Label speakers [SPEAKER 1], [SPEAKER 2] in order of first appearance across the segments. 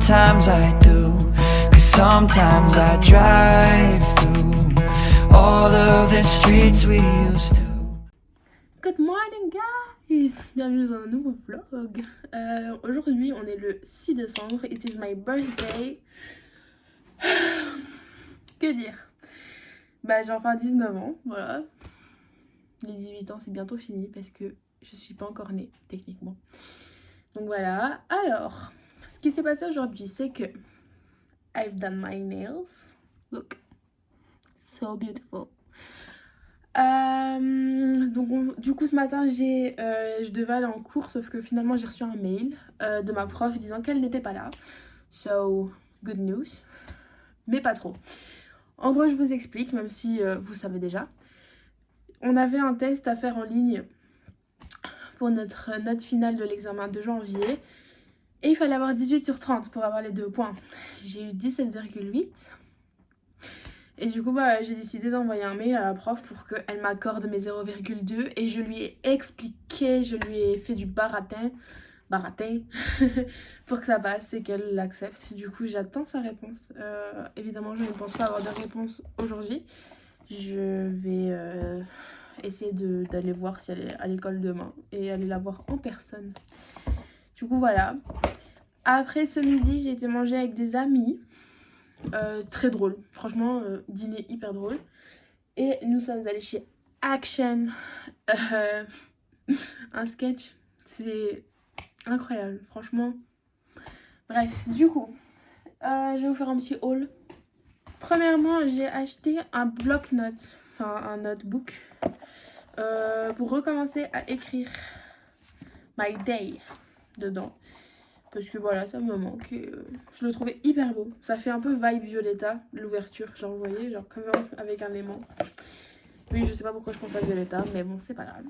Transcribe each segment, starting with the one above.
[SPEAKER 1] sometimes I do, 'cause sometimes I drive through all of the streets we used to.
[SPEAKER 2] Good morning guys! Bienvenue dans un nouveau vlog. Aujourd'hui on est le 6 décembre, it is my birthday. Que dire? Bah j'ai enfin 19 ans, voilà. Les 18 ans c'est bientôt fini parce que je suis pas encore née techniquement. Donc voilà, alors ce qui s'est passé aujourd'hui c'est que I've done my nails. Look, so beautiful. Du coup ce matin je devais aller en cours, sauf que finalement j'ai reçu un mail de ma prof disant qu'elle n'était pas là. So good news, mais pas trop. En gros je vous explique, même si vous savez déjà. On avait un test à faire en ligne pour notre note finale de l'examen de janvier. Et il fallait avoir 18 sur 30 pour avoir les 2 points. J'ai eu 17,8. Et du coup bah, j'ai décidé d'envoyer un mail à la prof pour qu'elle m'accorde mes 0,2. Et je lui ai expliqué, je lui ai fait du baratin pour que ça passe et qu'elle l'accepte. Du coup j'attends sa réponse. Évidemment je ne pense pas avoir de réponse aujourd'hui. Je vais essayer d'aller voir si elle est à l'école demain et aller la voir en personne. Du coup voilà. Après ce midi j'ai été manger avec des amis. Très drôle, franchement dîner hyper drôle. Et nous sommes allés chez Action, un sketch, c'est incroyable franchement. Bref, du coup je vais vous faire un petit haul. Premièrement j'ai acheté un bloc-notes, enfin un notebook pour recommencer à écrire my day dedans. Parce que voilà, ça me manque et je le trouvais hyper beau. Ça fait un peu vibe Violetta, l'ouverture, genre vous voyez, genre comme avec un aimant. Oui, je sais pas pourquoi je pense à Violetta, mais bon, c'est pas grave.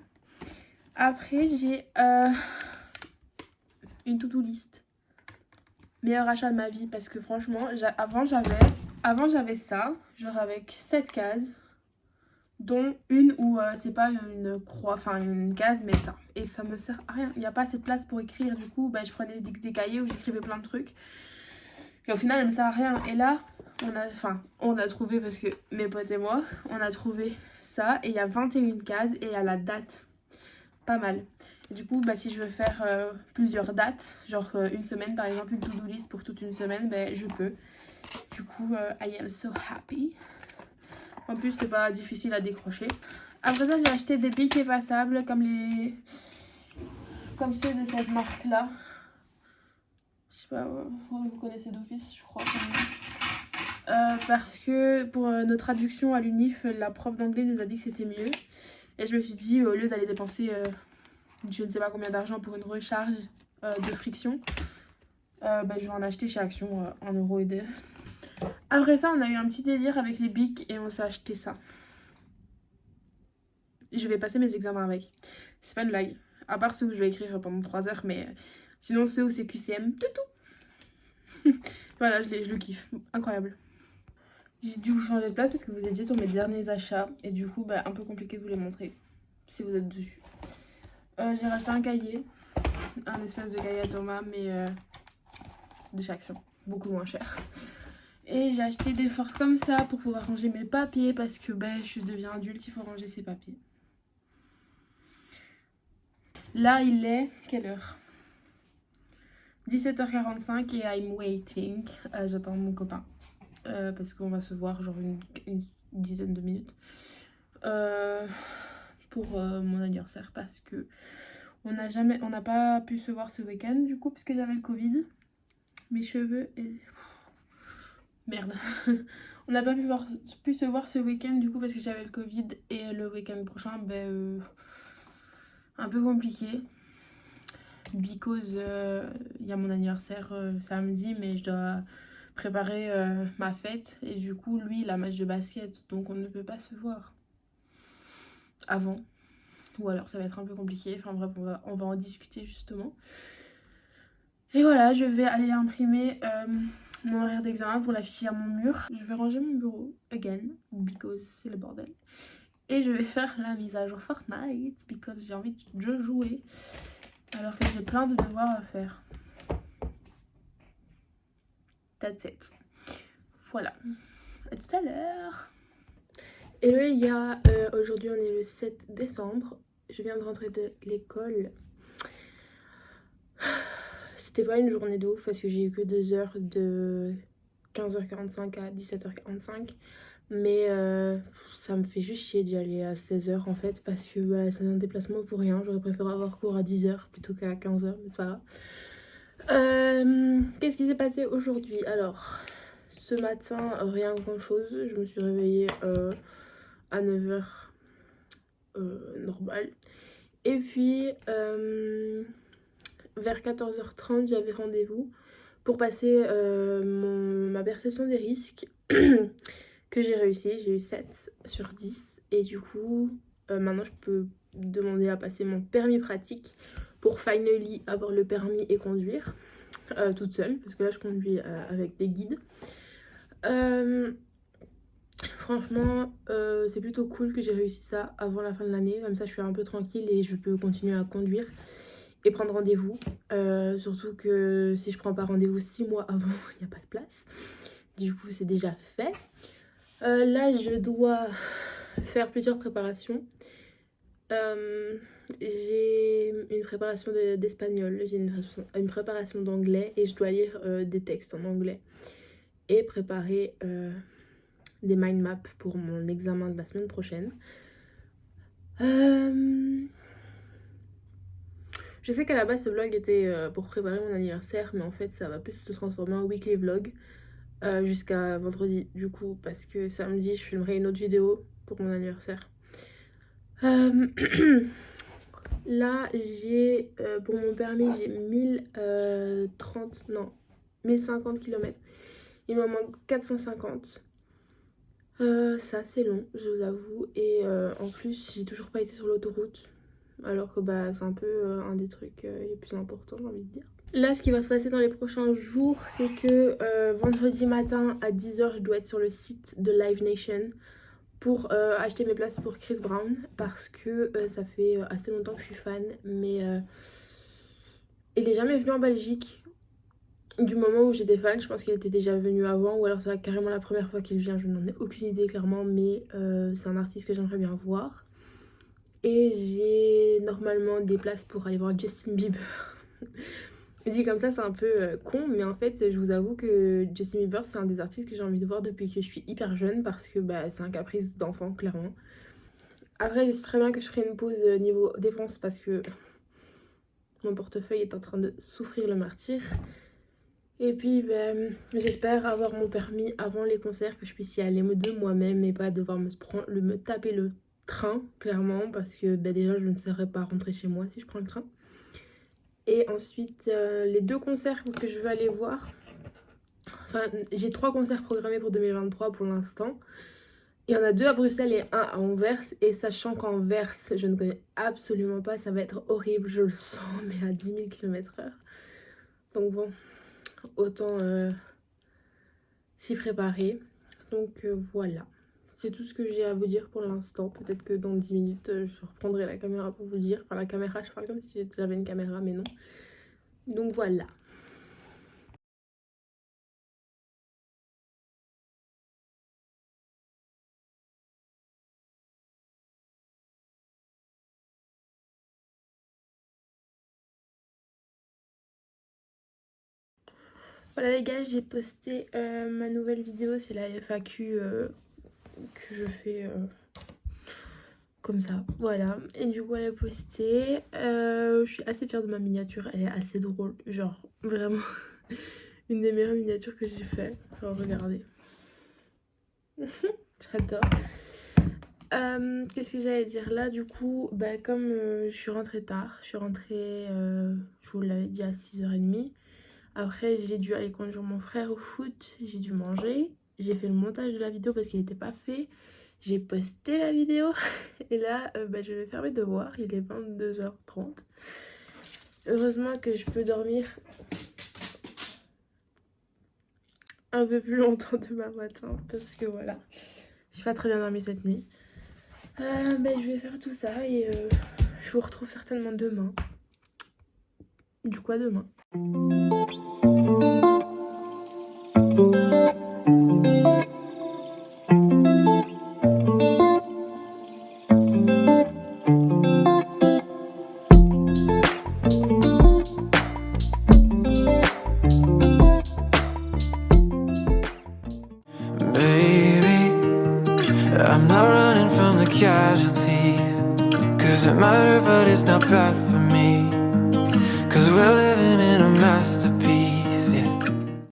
[SPEAKER 2] Après, j'ai une to-do list. Meilleur achat de ma vie, parce que franchement, avant j'avais ça, genre avec 7 cases. Dont une où c'est pas une croix, enfin une case, mais ça. Et ça me sert à rien. Il n'y a pas assez de place pour écrire. Du coup, bah, je prenais des cahiers où j'écrivais plein de trucs. Et au final, elle me sert à rien. Et là, on a trouvé, parce que mes potes et moi, on a trouvé ça. Et il y a 21 cases et il y a la date. Pas mal. Et du coup, bah, si je veux faire plusieurs dates, genre une semaine par exemple, une to-do list pour toute une semaine, bah, je peux. Du coup, I am so happy. En plus, c'est pas difficile à décrocher. Après ça, j'ai acheté des bics effaçables comme ceux de cette marque-là. Je sais pas, vous connaissez d'office, je crois. Parce que pour nos traductions à l'UNIF, la prof d'anglais nous a dit que c'était mieux. Et je me suis dit, au lieu d'aller dépenser je ne sais pas combien d'argent pour une recharge de friction, bah, je vais en acheter chez Action 1 € et 2. Après ça, on a eu un petit délire avec les bics et on s'est acheté ça. Je vais passer mes examens avec. C'est pas une blague. À part ceux où je vais écrire pendant 3 heures, mais sinon ceux où c'est QCM, tout. Voilà, je le kiffe. Incroyable. J'ai dû vous changer de place parce que vous étiez sur mes derniers achats. Et du coup, bah, un peu compliqué de vous les montrer. Si vous êtes dessus. J'ai racheté un cahier. Un espèce de cahier à Thomas, mais de chez Action. Beaucoup moins cher. Et j'ai acheté des forts comme ça pour pouvoir ranger mes papiers. Parce que bah, je deviens adulte, il faut ranger ses papiers. Là, il est... quelle heure? 17h45 et I'm waiting. J'attends mon copain. Parce qu'on va se voir genre une dizaine de minutes. Pour mon anniversaire. Parce que on n'a pas pu se voir ce week-end du coup. Parce que j'avais le Covid. Mes cheveux et... merde. On n'a pas pu se voir ce week-end du coup parce que j'avais le Covid. Et le week-end prochain, ben... un peu compliqué. Because il y a mon anniversaire samedi, mais je dois préparer ma fête. Et du coup, lui, il a match de basket. Donc on ne peut pas se voir avant. Ou alors ça va être un peu compliqué. Enfin bref, on va en discuter justement. Et voilà, je vais aller imprimer mon horaire d'examen pour l'afficher à mon mur. Je vais ranger mon bureau, again, because c'est le bordel. Et je vais faire la mise à jour Fortnite, because j'ai envie de jouer. Alors que j'ai plein de devoirs à faire. That's it. Voilà. À tout à l'heure. Et là, il y a aujourd'hui on est le 7 décembre. Je viens de rentrer de l'école. C'était pas une journée de ouf parce que j'ai eu que 2 heures de 15h45 à 17h45. Mais ça me fait juste chier d'y aller à 16h en fait parce que bah, c'est un déplacement pour rien. J'aurais préféré avoir cours à 10h plutôt qu'à 15h, mais c'est pas grave. Qu'est-ce qui s'est passé aujourd'hui? Alors, ce matin, rien grand chose. Je me suis réveillée à 9h normal. Et puis vers 14h30, j'avais rendez-vous pour passer ma perception des risques que j'ai réussi. J'ai eu 7 sur 10 et du coup maintenant je peux demander à passer mon permis pratique pour finally avoir le permis et conduire toute seule parce que là je conduis avec des guides. Franchement c'est plutôt cool que j'ai réussi ça avant la fin de l'année, comme ça je suis un peu tranquille et je peux continuer à conduire et prendre rendez-vous, surtout que si je prends pas rendez-vous 6 mois avant il n'y a pas de place, du coup c'est déjà fait. Là je dois faire plusieurs préparations. J'ai une préparation d'espagnol, j'ai une préparation d'anglais et je dois lire des textes en anglais et préparer des mind maps pour mon examen de la semaine prochaine. Je sais qu'à la base ce vlog était pour préparer mon anniversaire, mais en fait ça va plus se transformer en weekly vlog jusqu'à vendredi du coup, parce que samedi je filmerai une autre vidéo pour mon anniversaire. Là j'ai pour mon permis j'ai 1050 km. Il m'en manque 450. C'est assez long, je vous avoue, et en plus j'ai toujours pas été sur l'autoroute, alors que bah c'est un peu un des trucs les plus importants, j'ai envie de dire. Là ce qui va se passer dans les prochains jours, c'est que vendredi matin à 10h je dois être sur le site de Live Nation pour acheter mes places pour Chris Brown, parce que ça fait assez longtemps que je suis fan, mais il est jamais venu en Belgique. Du moment où j'étais fan, je pense qu'il était déjà venu avant, ou alors c'est carrément la première fois qu'il vient, je n'en ai aucune idée clairement, mais c'est un artiste que j'aimerais bien voir. Et j'ai normalement des places pour aller voir Justin Bieber. Dit comme ça c'est un peu con, mais en fait je vous avoue que Justin Bieber c'est un des artistes que j'ai envie de voir depuis que je suis hyper jeune, parce que bah, c'est un caprice d'enfant clairement. Après je sais très bien que je ferai une pause niveau dépenses parce que mon portefeuille est en train de souffrir le martyre. Et puis ben, j'espère avoir mon permis avant les concerts, que je puisse y aller de moi-même et pas devoir me taper le train clairement, parce que ben, déjà je ne saurais pas rentrer chez moi si je prends le train. Et ensuite les 2 concerts que je veux aller voir, enfin j'ai 3 concerts programmés pour 2023 pour l'instant. Il y en a 2 à Bruxelles et 1 à Anvers, et sachant qu'Anvers je ne connais absolument pas, ça va être horrible, je le sens, mais à 10 000 km/h. Donc bon, autant s'y préparer. Donc voilà, c'est tout ce que j'ai à vous dire pour l'instant. Peut-être que dans 10 minutes je reprendrai la caméra pour vous le dire. Enfin la caméra, je parle comme si j'avais une caméra, mais non. Donc voilà. Voilà les gars, j'ai posté ma nouvelle vidéo, c'est la FAQ que je fais comme ça, voilà. Et du coup elle est postée, je suis assez fière de ma miniature, elle est assez drôle, genre vraiment une des meilleures miniatures que j'ai fait, genre regardez. J'adore. Qu'est-ce que j'allais dire là du coup, bah comme je suis rentrée tard, je suis rentrée, je vous l'avais dit, à 6h30. Après j'ai dû aller conduire mon frère au foot, j'ai dû manger, j'ai fait le montage de la vidéo parce qu'il n'était pas fait, j'ai posté la vidéo et là bah, je vais faire mes devoirs, il est 22h30. Heureusement que je peux dormir un peu plus longtemps demain matin parce que voilà, j'ai pas très bien dormi cette nuit. Bah, je vais faire tout ça et je vous retrouve certainement demain. Du coup à demain.
[SPEAKER 1] casualties. Cause it matter, but it's not bad for me. Cause we're living